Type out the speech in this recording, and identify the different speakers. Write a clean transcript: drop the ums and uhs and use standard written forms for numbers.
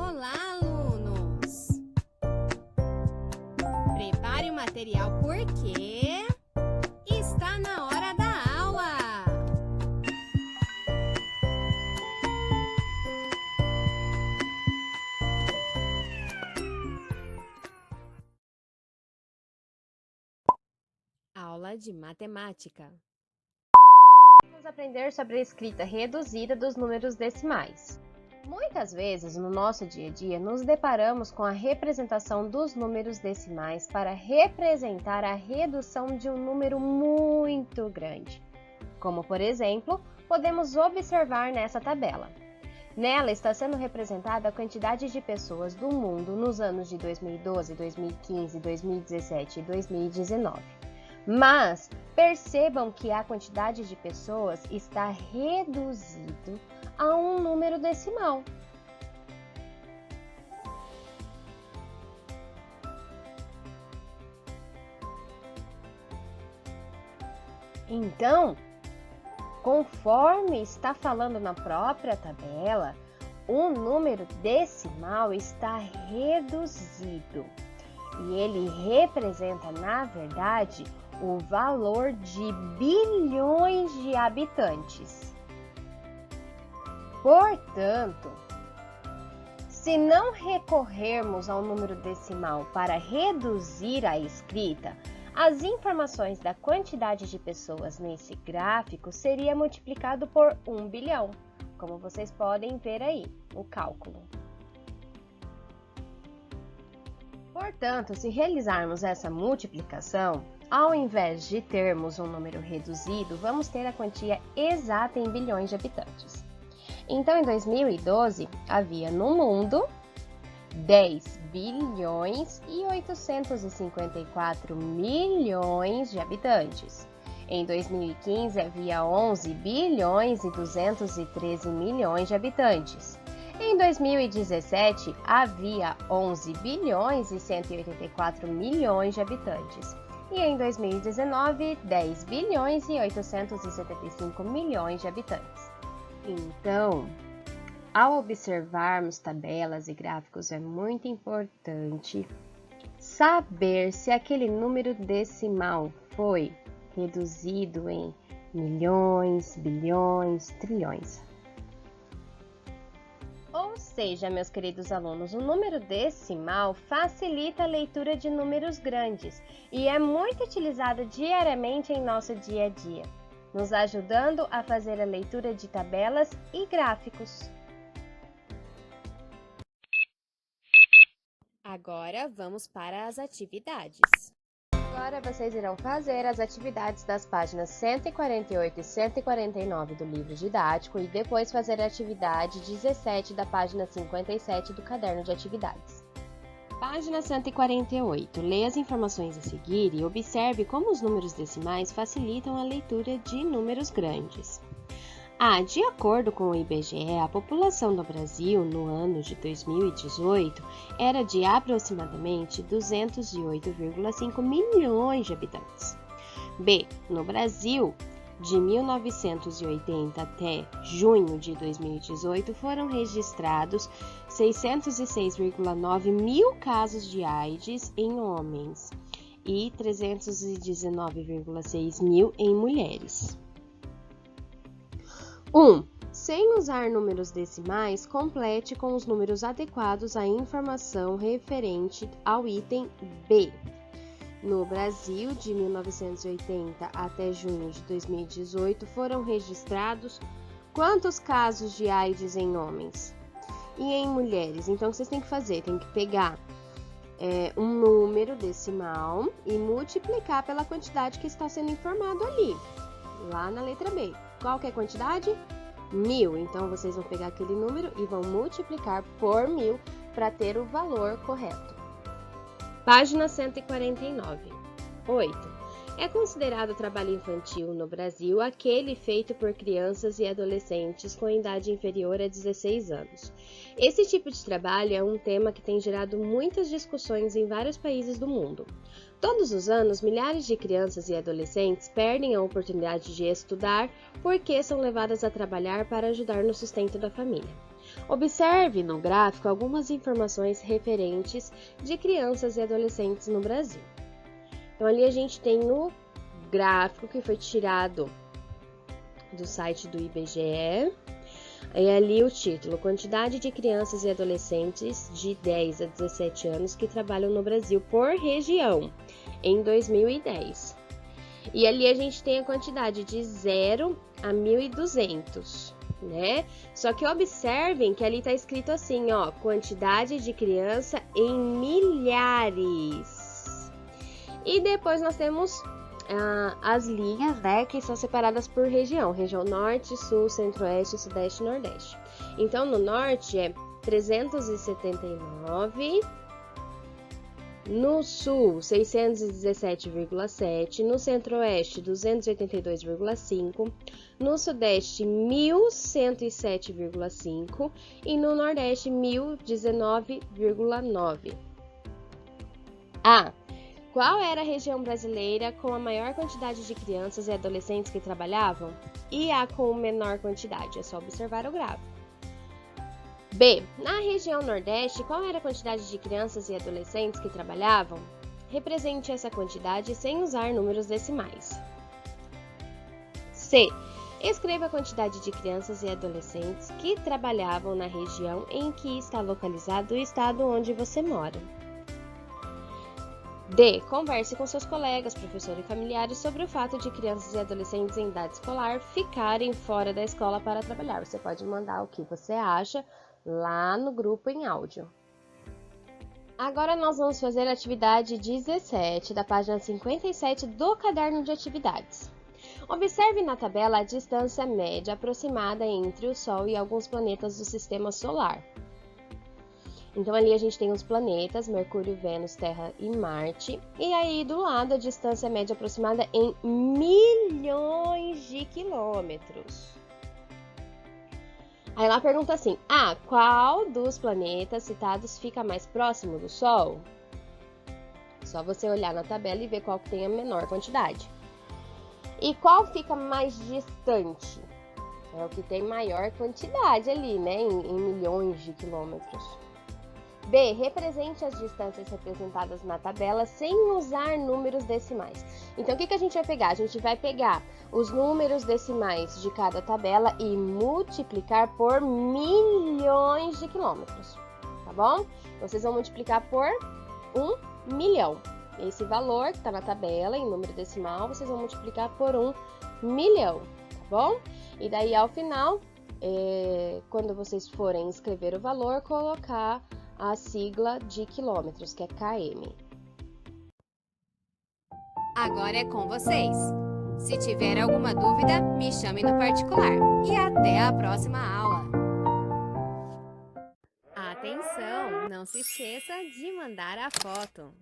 Speaker 1: Olá, alunos! Prepare o material porque está na hora da aula! Aula de matemática.
Speaker 2: Vamos aprender sobre a escrita reduzida dos números decimais. Muitas vezes, no nosso dia a dia, nos deparamos com a representação dos números decimais para representar a redução de um número muito grande. Como, por exemplo, podemos observar nessa tabela. Nela está sendo representada a quantidade de pessoas do mundo nos anos de 2012, 2015, 2017 e 2019. Mas percebam que a quantidade de pessoas está reduzido a um número decimal. Então, conforme está falando na própria tabela, o número decimal está reduzido e ele representa, na verdade, o valor de bilhões de habitantes. Portanto, se não recorrermos ao número decimal para reduzir a escrita, as informações da quantidade de pessoas nesse gráfico seria multiplicado por 1 bilhão, como vocês podem ver aí, o cálculo. Portanto, se realizarmos essa multiplicação, ao invés de termos um número reduzido, vamos ter a quantia exata em bilhões de habitantes. Então, em 2012, havia no mundo 10 bilhões e 854 milhões de habitantes. Em 2015, havia 11 bilhões e 213 milhões de habitantes. Em 2017, havia 11 bilhões e 184 milhões de habitantes. E em 2019, 10 bilhões e 875 milhões de habitantes. Então, ao observarmos tabelas e gráficos, é muito importante saber se aquele número decimal foi reduzido em milhões, bilhões, trilhões. Ou seja, meus queridos alunos, o número decimal facilita a leitura de números grandes e é muito utilizado diariamente em nosso dia a dia, nos ajudando a fazer a leitura de tabelas e gráficos.
Speaker 1: Agora vamos para as atividades.
Speaker 2: Agora vocês irão fazer as atividades das páginas 148 e 149 do livro didático e depois fazer a atividade 17 da página 57 do caderno de atividades. Página 148. Leia as informações a seguir e observe como os números decimais facilitam a leitura de números grandes. De acordo com o IBGE, a população do Brasil no ano de 2018 era de aproximadamente 208,5 milhões de habitantes. No Brasil, de 1980 até junho de 2018, foram registrados 606,9 mil casos de AIDS em homens e 319,6 mil em mulheres. Sem usar números decimais, complete com os números adequados à informação referente ao item B. No Brasil, de 1980 até junho de 2018, foram registrados quantos casos de AIDS em homens e em mulheres? Então, vocês têm que fazer, tem que pegar um número decimal e multiplicar pela quantidade que está sendo informado ali, lá na letra B. Qual que é a quantidade? 1000. Então, vocês vão pegar aquele número e vão multiplicar por 1000 para ter o valor correto. Página 149. 8. É considerado trabalho infantil no Brasil aquele feito por crianças e adolescentes com idade inferior a 16 anos. Esse tipo de trabalho é um tema que tem gerado muitas discussões em vários países do mundo. Todos os anos, milhares de crianças e adolescentes perdem a oportunidade de estudar porque são levadas a trabalhar para ajudar no sustento da família. Observe no gráfico algumas informações referentes de crianças e adolescentes no Brasil. Então, ali a gente tem no gráfico que foi tirado do site do IBGE. E ali o título: quantidade de crianças e adolescentes de 10 a 17 anos que trabalham no Brasil por região em 2010. E ali a gente tem a quantidade de 0 a 1.200, né? Só que observem que ali tá escrito assim, ó, quantidade de criança em milhares. E depois nós temos as linhas, né, que são separadas por região: região norte, sul, centro-oeste, sudeste e nordeste. Então, no norte é 379, no sul 617,7, no centro-oeste 282,5, no sudeste 1.107,5 e no nordeste 1.019,9. Qual era a região brasileira com a maior quantidade de crianças e adolescentes que trabalhavam? E a com menor quantidade? É só observar o gráfico. B. Na região Nordeste, qual era a quantidade de crianças e adolescentes que trabalhavam? Represente essa quantidade sem usar números decimais. C. Escreva a quantidade de crianças e adolescentes que trabalhavam na região em que está localizado o estado onde você mora. D. Converse com seus colegas, professores e familiares sobre o fato de crianças e adolescentes em idade escolar ficarem fora da escola para trabalhar. Você pode mandar o que você acha lá no grupo em áudio. Agora nós vamos fazer a atividade 17 da página 57 do caderno de atividades. Observe na tabela a distância média aproximada entre o Sol e alguns planetas do Sistema Solar. Então, ali a gente tem os planetas, Mercúrio, Vênus, Terra e Marte. E aí, do lado, a distância média aproximada em milhões de quilômetros. Aí ela pergunta assim: qual dos planetas citados fica mais próximo do Sol? Só você olhar na tabela e ver qual que tem a menor quantidade. E qual fica mais distante? É o que tem maior quantidade ali, né? Em milhões de quilômetros. B. Represente as distâncias representadas na tabela sem usar números decimais. Então, o que a gente vai pegar? A gente vai pegar os números decimais de cada tabela e multiplicar por milhões de quilômetros, tá bom? Vocês vão multiplicar por 1 milhão. Esse valor que está na tabela, em número decimal, vocês vão multiplicar por 1 milhão, tá bom? E daí, ao final, quando vocês forem escrever o valor, colocar a sigla de quilômetros, que é km.
Speaker 1: Agora é com vocês. Se tiver alguma dúvida, me chame no particular. E até a próxima aula. Atenção, não se esqueça de mandar a foto.